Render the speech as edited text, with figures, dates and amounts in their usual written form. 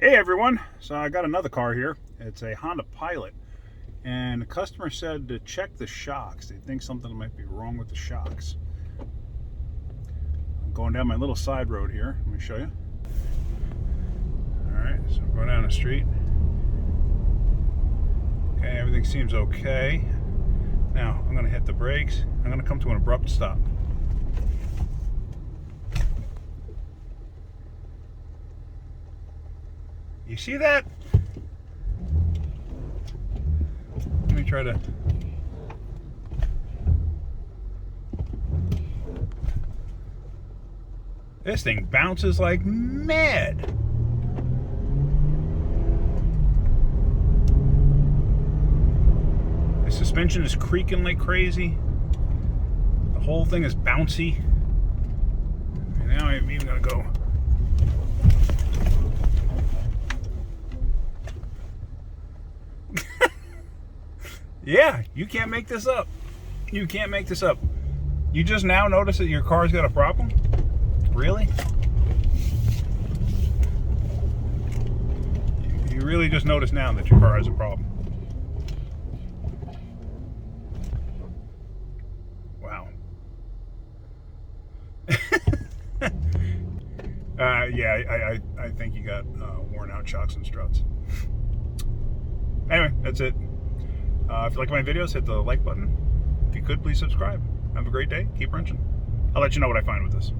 Hey everyone, so I got another car here. It's a Honda Pilot, and the customer said to check the shocks. They think something might be wrong with the shocks. I'm going down my little side road here. Let me show you. Alright, so I'm going down the street. Okay, everything seems okay. Now, I'm going to hit the brakes. I'm going to come to an abrupt stop. You see that? Let me try to... This thing bounces like mad. The suspension is creaking like crazy. The whole thing is bouncy. And now I'm even gonna go... Yeah, you can't make this up. You can't make this up. You just now notice that your car's got a problem? Really? You really just notice now that your car has a problem. Wow. Yeah, I think you got worn out shocks and struts. Anyway, that's it. If you like my videos, hit the like button. If you could, please subscribe. Have a great day. Keep wrenching. I'll let you know what I find with this.